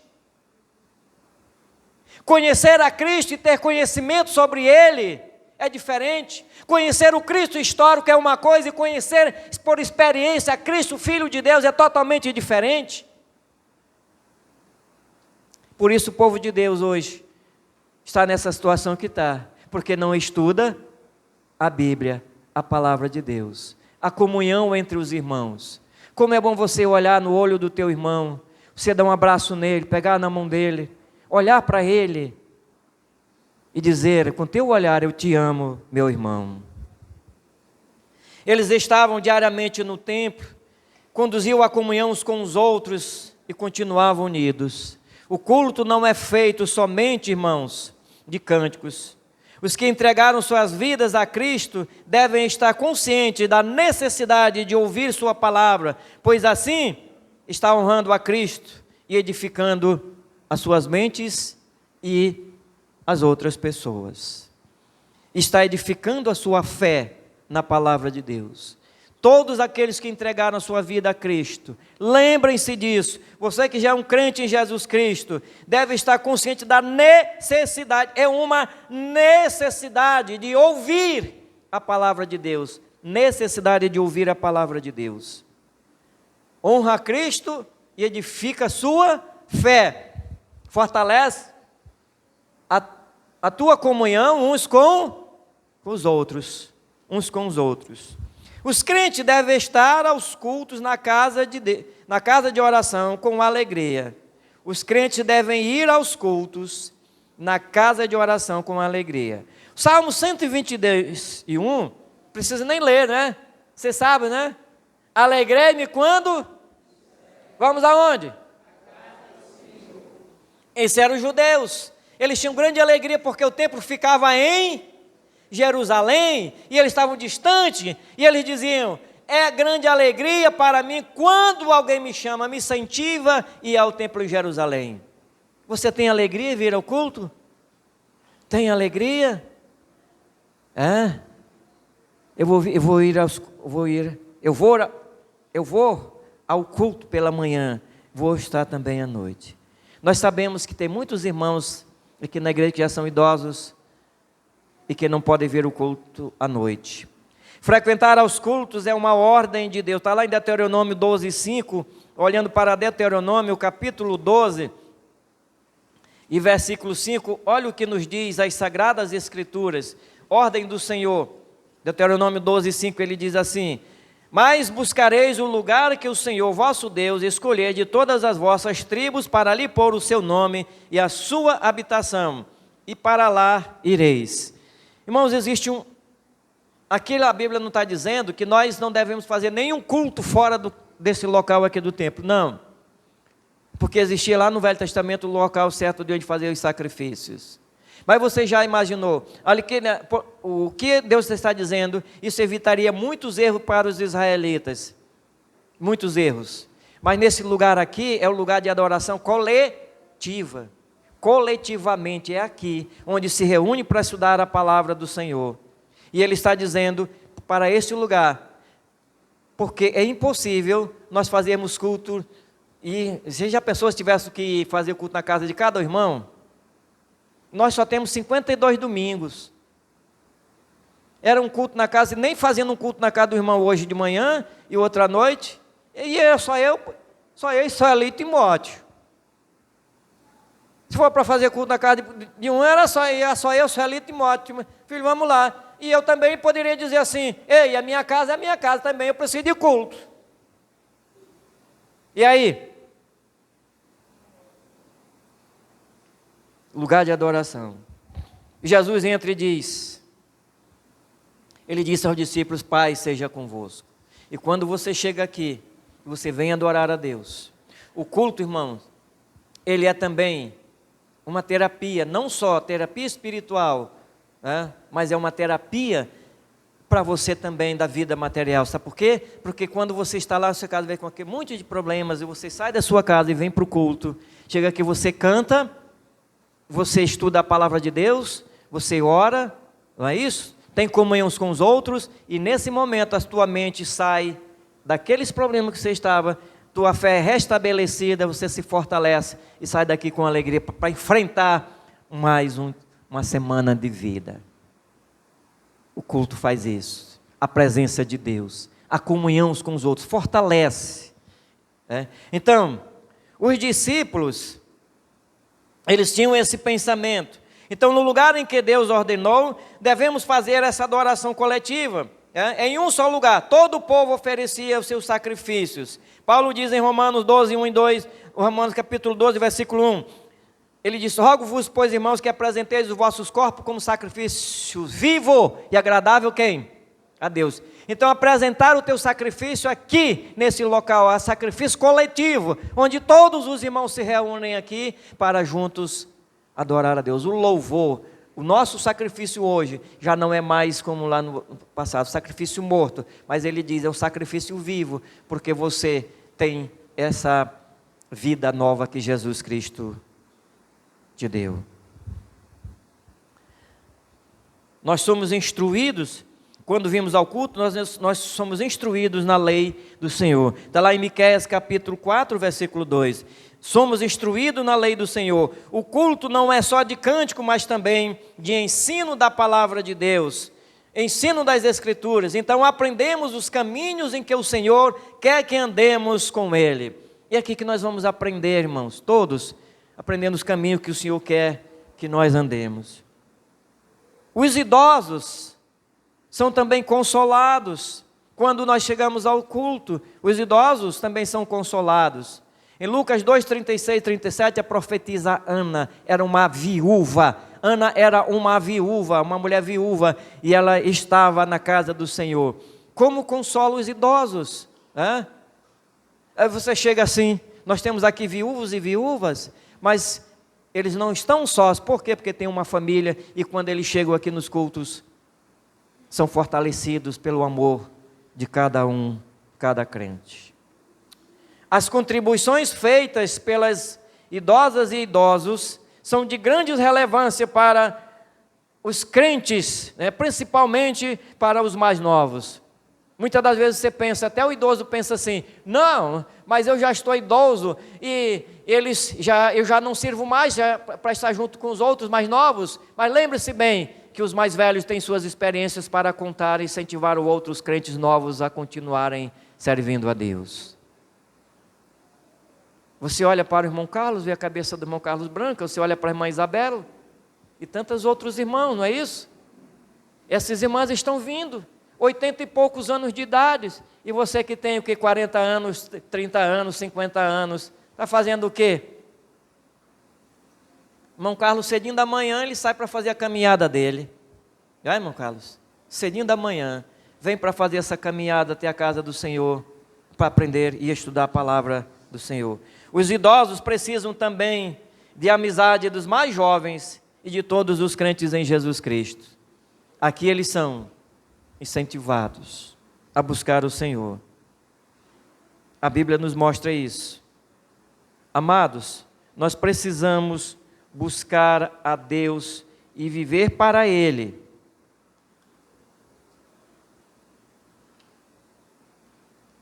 C: Conhecer a Cristo e ter conhecimento sobre Ele é diferente. Conhecer o Cristo histórico é uma coisa, e conhecer por experiência a Cristo, Filho de Deus, é totalmente diferente. Por isso o povo de Deus hoje está nessa situação que está, porque não estuda a Bíblia, a palavra de Deus, a comunhão entre os irmãos. Como é bom você olhar no olho do teu irmão, você dar um abraço nele, pegar na mão dele, olhar para ele e dizer, com teu olhar, eu te amo, meu irmão. Eles estavam diariamente no templo, conduziam a comunhão uns com os outros e continuavam unidos. O culto não é feito somente, irmãos, de cânticos. Os que entregaram suas vidas a Cristo devem estar conscientes da necessidade de ouvir sua palavra, pois assim está honrando a Cristo e edificando as suas mentes e as outras pessoas. Está edificando a sua fé na palavra de Deus. Todos aqueles que entregaram a sua vida a Cristo, lembrem-se disso. Você que já é um crente em Jesus Cristo, deve estar consciente da necessidade. É uma necessidade de ouvir a palavra de Deus. Necessidade de ouvir a palavra de Deus. Honra a Cristo e edifica a sua fé. Fortalece a tua comunhão uns com os outros. Uns com os outros. Os crentes devem estar aos cultos na casa de oração com alegria. Os crentes devem ir aos cultos na casa de oração com alegria. Salmo 122:1, precisa nem ler, né? Você sabe, né? Alegrei-me quando... Vamos aonde? Esses eram os judeus. Eles tinham grande alegria porque o templo ficava em Jerusalém, e eles estavam distantes, e eles diziam, é grande alegria para mim, quando alguém me chama, me incentiva, e ir ao templo em Jerusalém. Você tem alegria em vir ao culto? Tem alegria? Eu vou ao culto pela manhã, vou estar também à noite. Nós sabemos que tem muitos irmãos aqui na igreja que já são idosos, e que não podem ver o culto à noite. Frequentar aos cultos é uma ordem de Deus. Está lá em Deuteronômio 12:5, olhando para Deuteronômio capítulo 12 e versículo 5, olha o que nos diz as Sagradas Escrituras, ordem do Senhor. Deuteronômio 12:5, ele diz assim: mas buscareis o lugar que o Senhor vosso Deus escolher de todas as vossas tribos para ali pôr o seu nome e a sua habitação, e para lá ireis. Irmãos, existe aqui a Bíblia não está dizendo que nós não devemos fazer nenhum culto fora desse local aqui do templo, não. Porque existia lá no Velho Testamento o local certo de onde fazer os sacrifícios. Mas você já imaginou, olha o que Deus está dizendo, isso evitaria muitos erros para os israelitas. Muitos erros. Mas nesse lugar aqui é o lugar de adoração coletiva. Coletivamente é aqui, onde se reúne para estudar a palavra do Senhor. E Ele está dizendo para este lugar, porque é impossível nós fazermos culto, e se já pessoas tivessem que fazer culto na casa de cada irmão, nós só temos 52 domingos. Era um culto na casa, nem fazendo um culto na casa do irmão hoje de manhã e outra à noite, e só eu e Sueli e Timóteo. Se for para fazer culto na casa de um, era só eu, Sueli e Timóteo. Filho, vamos lá. E eu também poderia dizer assim: ei, a minha casa é a minha casa também, eu preciso de culto. E aí? Lugar de adoração. Jesus entra e diz, Ele disse aos discípulos: Pai seja convosco. E quando você chega aqui, você vem adorar a Deus. O culto, irmãos, ele é também uma terapia, não só terapia espiritual, né, mas é uma terapia para você também da vida material. Sabe por quê? Porque quando você está lá na sua casa, vem com aquele monte de problemas, e você sai da sua casa e vem para o culto, chega aqui, você canta, você estuda a palavra de Deus, você ora, não é isso? Tem comunhão uns com os outros, e nesse momento a tua mente sai daqueles problemas que você estava, tua fé é restabelecida, você se fortalece e sai daqui com alegria para enfrentar mais uma semana de vida. O culto faz isso, a presença de Deus, a comunhão uns com os outros, fortalece. Né? Então, os discípulos, eles tinham esse pensamento. Então, no lugar em que Deus ordenou, devemos fazer essa adoração coletiva. Em um só lugar, todo o povo oferecia os seus sacrifícios. Paulo diz em Romanos 12, 1 e 2, Romanos capítulo 12, versículo 1, ele diz: rogo-vos, pois, irmãos, que apresenteis os vossos corpos como sacrifício vivo e agradável, quem? A Deus. Então, apresentar o teu sacrifício aqui, nesse local, é sacrifício coletivo, onde todos os irmãos se reúnem aqui para juntos adorar a Deus. O louvor, o nosso sacrifício hoje, já não é mais como lá no passado, sacrifício morto, mas ele diz, é um sacrifício vivo, porque você tem essa vida nova que Jesus Cristo te deu. Nós somos instruídos, quando vimos ao culto, nós somos instruídos na lei do Senhor. Está lá em Miqueias capítulo 4, versículo 2. Somos instruídos na lei do Senhor. O culto não é só de cântico, mas também de ensino da palavra de Deus, ensino das Escrituras. Então aprendemos os caminhos em que o Senhor quer que andemos com Ele. E é aqui que nós vamos aprender, irmãos, todos, aprendendo os caminhos que o Senhor quer que nós andemos. Os idosos são também consolados. Quando nós chegamos ao culto, os idosos também são consolados. Em Lucas 2, 36 e 37, a profetisa Ana era uma viúva. Ana era uma viúva, uma mulher viúva, e ela estava na casa do Senhor. Como consola os idosos? Aí você chega assim, nós temos aqui viúvos e viúvas, mas eles não estão sós. Por quê? Porque tem uma família, e quando eles chegam aqui nos cultos, são fortalecidos pelo amor de cada um, cada crente. As contribuições feitas pelas idosas e idosos são de grande relevância para os crentes, né? Principalmente para os mais novos. Muitas das vezes você pensa, até o idoso pensa assim, não, mas eu já estou idoso e eu já não sirvo mais para estar junto com os outros mais novos. Mas lembre-se bem que os mais velhos têm suas experiências para contar e incentivar outros crentes novos a continuarem servindo a Deus. Você olha para o irmão Carlos, vê a cabeça do irmão Carlos branca, você olha para a irmã Isabela e tantos outros irmãos, não é isso? Essas irmãs estão vindo, 80 e poucos anos de idade, e você que tem o que, 40 anos, 30 anos, 50 anos, está fazendo o quê? Irmão Carlos, cedinho da manhã, ele sai para fazer a caminhada dele. Irmão Carlos? Cedinho da manhã, vem para fazer essa caminhada até a casa do Senhor, para aprender e estudar a palavra do Senhor. Os idosos precisam também de amizade dos mais jovens e de todos os crentes em Jesus Cristo. Aqui eles são incentivados a buscar o Senhor. A Bíblia nos mostra isso. Amados, nós precisamos buscar a Deus e viver para Ele.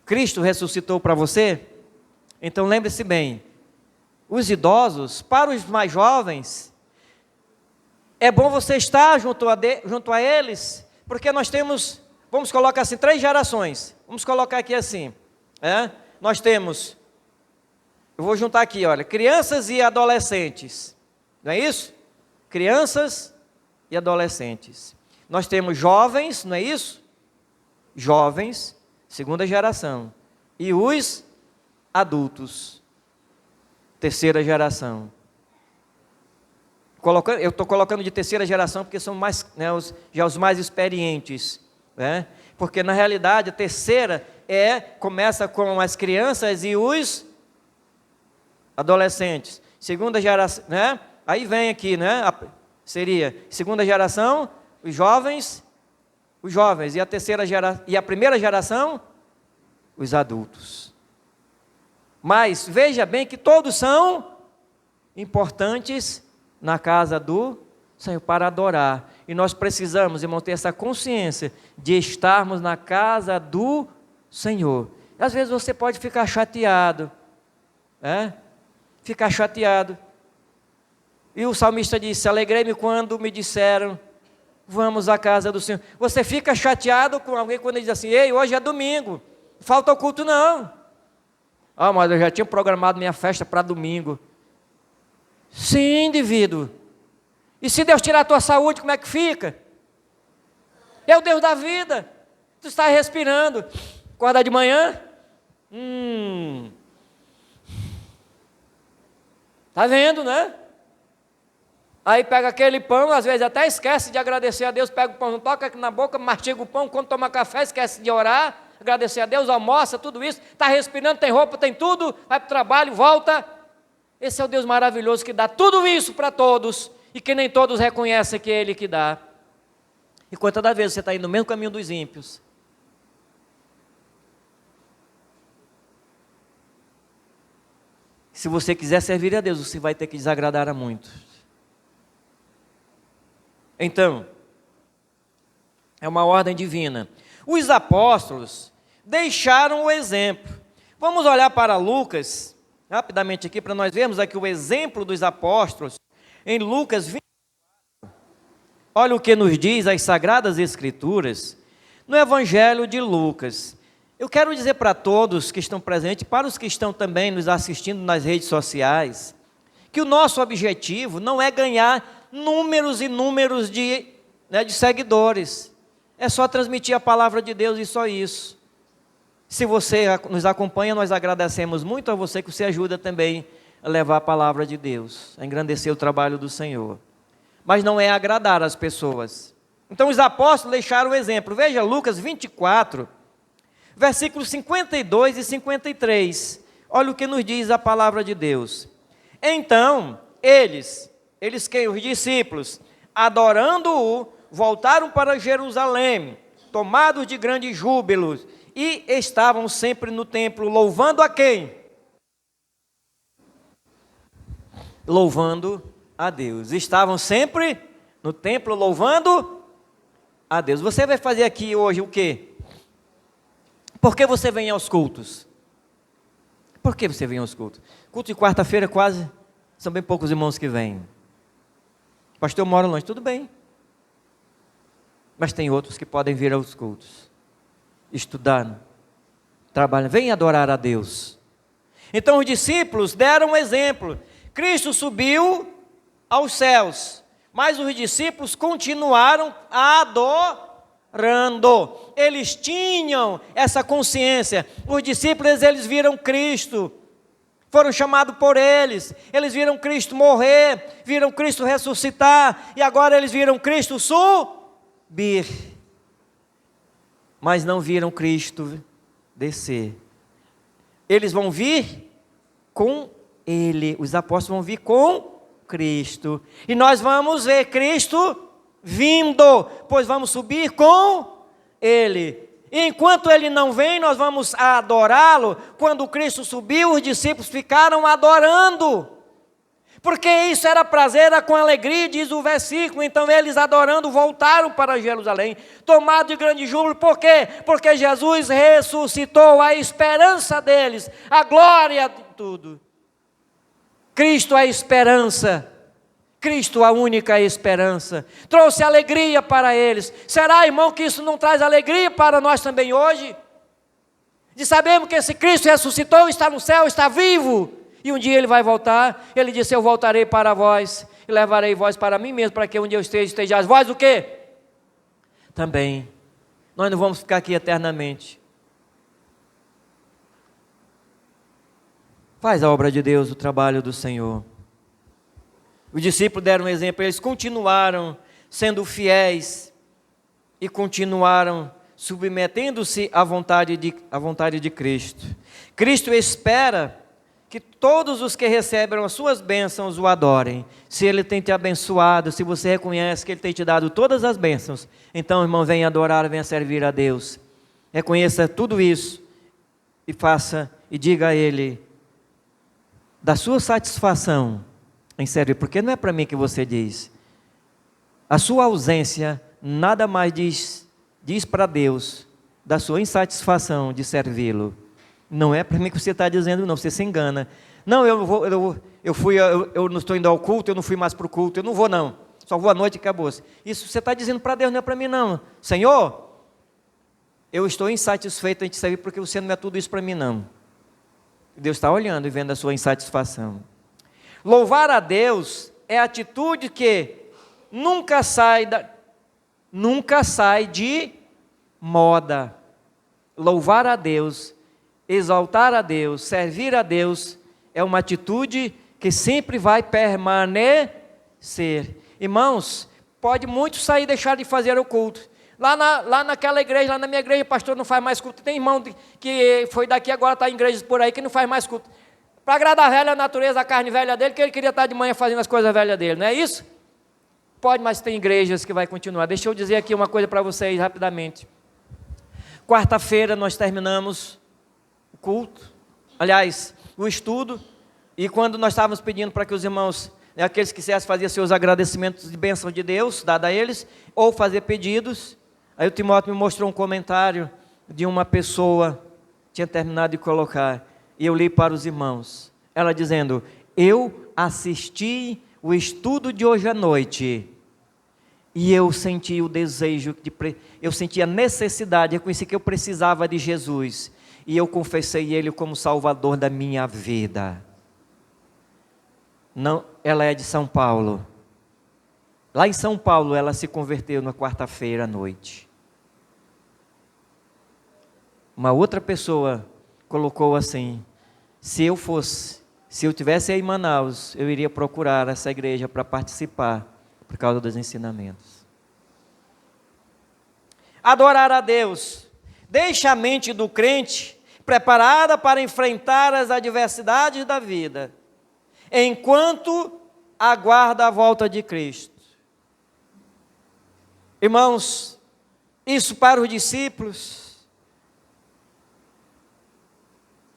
C: Cristo ressuscitou para você? Então lembre-se bem, os idosos, para os mais jovens, é bom você estar junto a eles, porque nós temos, vamos colocar assim, 3 gerações. Vamos colocar aqui assim, nós temos, eu vou juntar aqui, olha, crianças e adolescentes. Não é isso? Crianças e adolescentes. Nós temos jovens, não é isso? Jovens, segunda geração. E os adultos, terceira geração. Eu estou colocando de terceira geração porque são mais, já os mais experientes. Né? Porque na realidade a terceira começa com as crianças e os adolescentes. Segunda geração, né? Aí vem aqui, né? Seria segunda geração, os jovens, e a terceira geração, e a primeira geração, os adultos. Mas veja bem que todos são importantes na casa do Senhor para adorar. E nós precisamos, irmão, ter essa consciência de estarmos na casa do Senhor. Às vezes você pode ficar chateado, ficar chateado. E o salmista disse: alegrei-me quando me disseram, vamos à casa do Senhor. Você fica chateado com alguém quando ele diz assim: ei, hoje é domingo, falta o culto não. Mas eu já tinha programado minha festa para domingo. Sim, indivíduo. E se Deus tirar a tua saúde, como é que fica? É o Deus da vida. Tu está respirando. Acordar de manhã? Tá vendo, né? Aí pega aquele pão, às vezes até esquece de agradecer a Deus, pega o pão, toca aqui na boca, mastiga o pão, quando toma café, esquece de orar, agradecer a Deus, almoça, tudo isso, está respirando, tem roupa, tem tudo, vai para o trabalho, volta. Esse é o Deus maravilhoso que dá tudo isso para todos, e que nem todos reconhecem que é Ele que dá. E quantas das vezes você está indo no mesmo caminho dos ímpios? Se você quiser servir a Deus, você vai ter que desagradar a muitos. Então, é uma ordem divina. Os apóstolos deixaram o exemplo. Vamos olhar para Lucas, rapidamente aqui, para nós vermos aqui o exemplo dos apóstolos, em Lucas 24. Olha o que nos diz as Sagradas Escrituras, no Evangelho de Lucas. Eu quero dizer para todos que estão presentes, para os que estão também nos assistindo nas redes sociais, que o nosso objetivo não é ganhar números e números de seguidores. É só transmitir a palavra de Deus e só isso. Se você nos acompanha, nós agradecemos muito a você que você ajuda também a levar a palavra de Deus, a engrandecer o trabalho do Senhor. Mas não é agradar as pessoas. Então os apóstolos deixaram o exemplo. Veja Lucas 24, versículos 52 e 53. Olha o que nos diz a palavra de Deus. Então, eles que os discípulos, adorando-o, voltaram para Jerusalém, tomados de grande júbilo, e estavam sempre no templo, louvando a quem? Louvando a Deus. Estavam sempre no templo, louvando a Deus. Você vai fazer aqui hoje o quê? Por que você vem aos cultos? Por que você vem aos cultos? Culto de quarta-feira quase, são bem poucos irmãos que vêm. Pastor, eu moro longe, tudo bem. Mas tem outros que podem vir aos cultos, estudando, trabalhando, vem adorar a Deus. Então os discípulos deram um exemplo. Cristo subiu aos céus, mas os discípulos continuaram adorando. Eles tinham essa consciência. Os discípulos, eles viram Cristo, foram chamados por eles viram Cristo morrer, viram Cristo ressuscitar, e agora eles viram Cristo subir, mas não viram Cristo descer. Eles vão vir com Ele, os apóstolos vão vir com Cristo, e nós vamos ver Cristo vindo, pois vamos subir com Ele. E enquanto Ele não vem, nós vamos adorá-lo. Quando Cristo subiu, os discípulos ficaram adorando, porque isso era prazer, era com alegria, diz o versículo. Então eles adorando voltaram para Jerusalém, tomados de grande júbilo. Por quê? Porque Jesus ressuscitou, a esperança deles, a glória de tudo. Cristo é a esperança, Cristo a única esperança, trouxe alegria para eles. Será, irmão, que isso não traz alegria para nós também hoje? De sabermos que esse Cristo ressuscitou, está no céu, está vivo, e um dia Ele vai voltar. Ele disse: eu voltarei para vós, e levarei vós para mim mesmo, para que um dia eu estejais vós o quê? Também. Nós não vamos ficar aqui eternamente. Faz a obra de Deus, o trabalho do Senhor. Os discípulos deram um exemplo, eles continuaram sendo fiéis e continuaram submetendo-se à vontade de Cristo. Cristo espera que todos os que recebem as suas bênçãos o adorem. Se Ele tem te abençoado, se você reconhece que Ele tem te dado todas as bênçãos, então, irmão, venha adorar, venha servir a Deus. Reconheça tudo isso e faça e diga a Ele da sua satisfação em servir, porque não é para mim que você diz. A sua ausência nada mais diz para Deus da sua insatisfação de servi-lo. Não é para mim que você está dizendo, não, você se engana. Não, eu não estou indo ao culto, eu não fui mais para o culto, eu não vou não, só vou à noite e acabou-se. Isso você está dizendo para Deus, não é para mim não. Senhor, eu estou insatisfeito em te servir porque você não é tudo isso para mim não. Deus está olhando e vendo a sua insatisfação. Louvar a Deus é atitude que nunca sai de moda. Louvar a Deus, exaltar a Deus, servir a Deus é uma atitude que sempre vai permanecer. Irmãos, pode muito sair e deixar de fazer o culto. Lá naquela igreja, lá na minha igreja, o pastor não faz mais culto. Tem irmão que foi daqui agora, está em igrejas por aí, que não faz mais culto. Para agradar a velha natureza, a carne velha dele, que ele queria estar de manhã fazendo as coisas velhas dele, não é isso? Pode, mas tem igrejas que vai continuar. Deixa eu dizer aqui uma coisa para vocês rapidamente. Quarta-feira nós terminamos o culto, aliás, o estudo, e quando nós estávamos pedindo para que os irmãos, aqueles que quisessem fazer seus agradecimentos de bênção de Deus, dada a eles, ou fazer pedidos, aí o Timóteo me mostrou um comentário de uma pessoa, tinha terminado de colocar, e eu li para os irmãos, ela dizendo: eu assisti o estudo de hoje à noite, e eu senti o desejo, eu senti a necessidade, eu reconheci que eu precisava de Jesus, e eu confessei Ele como Salvador da minha vida. Não, ela é de São Paulo. Lá em São Paulo ela se converteu na quarta-feira à noite. Uma outra pessoa colocou assim: se eu tivesse aí em Manaus, eu iria procurar essa igreja para participar, por causa dos ensinamentos. Adorar a Deus deixa a mente do crente preparada para enfrentar as adversidades da vida, enquanto aguarda a volta de Cristo. Irmãos, isso para os discípulos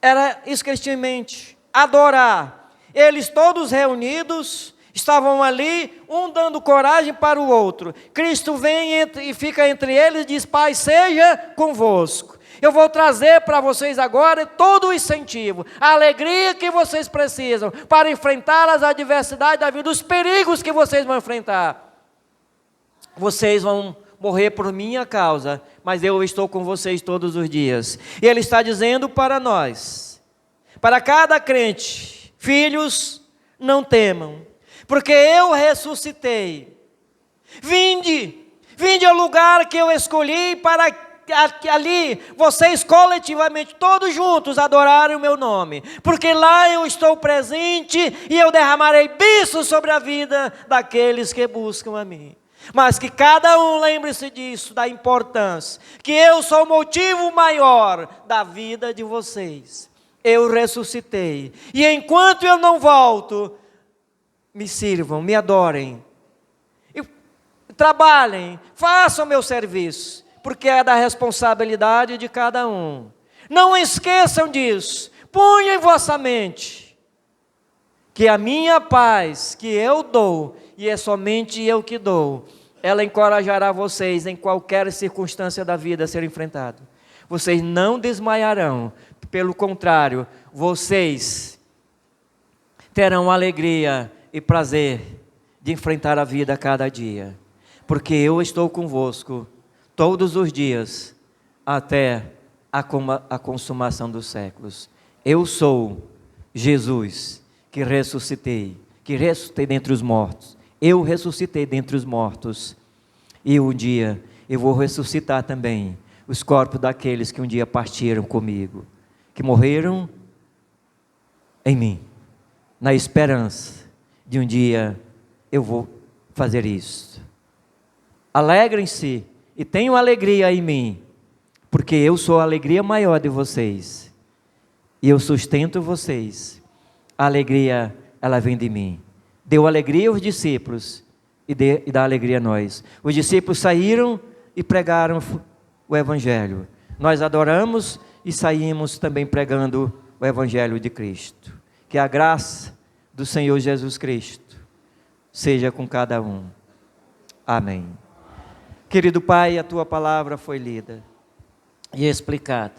C: era isso que eles tinham em mente: adorar. Eles todos reunidos estavam ali, um dando coragem para o outro. Cristo vem e fica entre eles e diz: Pai, seja convosco. Eu vou trazer para vocês agora todo o incentivo, a alegria que vocês precisam para enfrentar as adversidades da vida, os perigos que vocês vão enfrentar. Vocês vão morrer por minha causa, mas eu estou com vocês todos os dias. E Ele está dizendo para nós, para cada crente: filhos, não temam, porque eu ressuscitei. Vinde ao lugar que eu escolhi para que ali vocês coletivamente, todos juntos, adorarem o meu nome, porque lá eu estou presente e eu derramarei bênçãos sobre a vida daqueles que buscam a mim. Mas que cada um lembre-se disso, da importância, que eu sou o motivo maior da vida de vocês. Eu ressuscitei, e enquanto eu não volto, me sirvam, me adorem, e trabalhem, façam meu serviço, porque é da responsabilidade de cada um. Não esqueçam disso, ponham em vossa mente, que a minha paz que eu dou, e é somente eu que dou, ela encorajará vocês em qualquer circunstância da vida a ser enfrentado. Vocês não desmaiarão, pelo contrário, vocês terão alegria e prazer de enfrentar a vida a cada dia, porque eu estou convosco todos os dias, até a consumação dos séculos. Eu sou Jesus, que ressuscitei dentre os mortos. Eu ressuscitei dentre os mortos, e um dia eu vou ressuscitar também os corpos daqueles que um dia partiram comigo, que morreram em mim, na esperança de um dia eu vou fazer isso. Alegrem-se e tenham alegria em mim, porque eu sou a alegria maior de vocês, e eu sustento vocês. A alegria, ela vem de mim. Deu alegria aos discípulos e dá alegria a nós. Os discípulos saíram e pregaram o Evangelho. Nós adoramos e saímos também pregando o Evangelho de Cristo. Que a graça do Senhor Jesus Cristo seja com cada um. Amém. Querido Pai, a Tua palavra foi lida e explicada.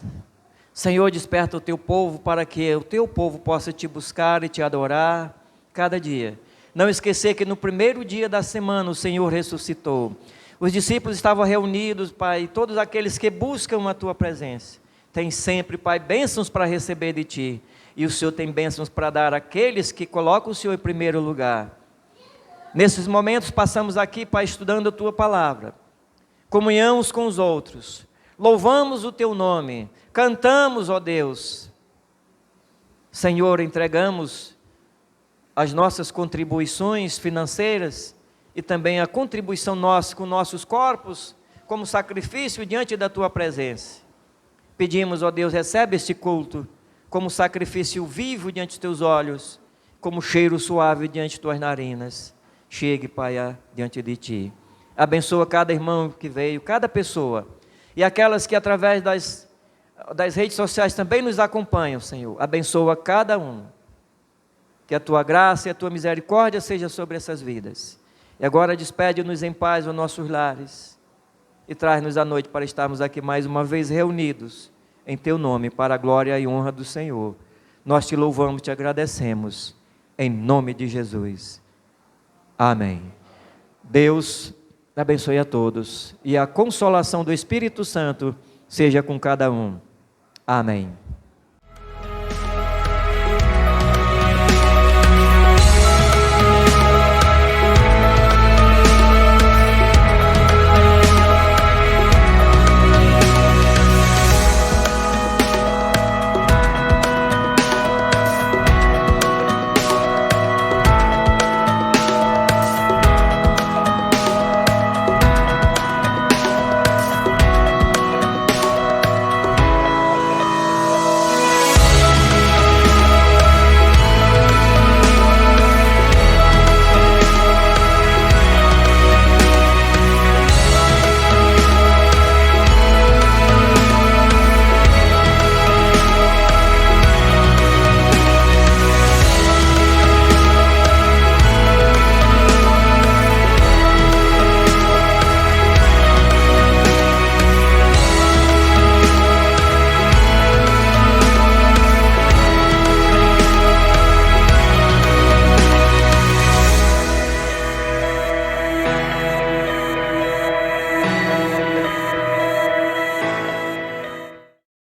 C: Senhor, desperta o Teu povo para que o Teu povo possa Te buscar e Te adorar cada dia. Não esquecer que no primeiro dia da semana o Senhor ressuscitou. Os discípulos estavam reunidos, Pai, todos aqueles que buscam a Tua presença. Tem sempre, Pai, bênçãos para receber de Ti. E o Senhor tem bênçãos para dar àqueles que colocam o Senhor em primeiro lugar. Nesses momentos passamos aqui, Pai, estudando a Tua palavra. Comunhão uns com os outros. Louvamos o Teu nome. Cantamos, ó Deus. Senhor, entregamos as nossas contribuições financeiras e também a contribuição nossa com nossos corpos como sacrifício diante da Tua presença. Pedimos, ó Deus, recebe este culto como sacrifício vivo diante dos Teus olhos, como cheiro suave diante de Tuas narinas. Chegue, Pai, diante de Ti. Abençoa cada irmão que veio, cada pessoa, e aquelas que através das redes sociais também nos acompanham, Senhor. Abençoa cada um. Que a Tua graça e a Tua misericórdia seja sobre essas vidas. E agora despede-nos em paz os nossos lares e traz-nos à noite para estarmos aqui mais uma vez reunidos em Teu nome, para a glória e honra do Senhor. Nós Te louvamos, Te agradecemos, em nome de Jesus. Amém. Deus abençoe a todos e a consolação do Espírito Santo seja com cada um. Amém.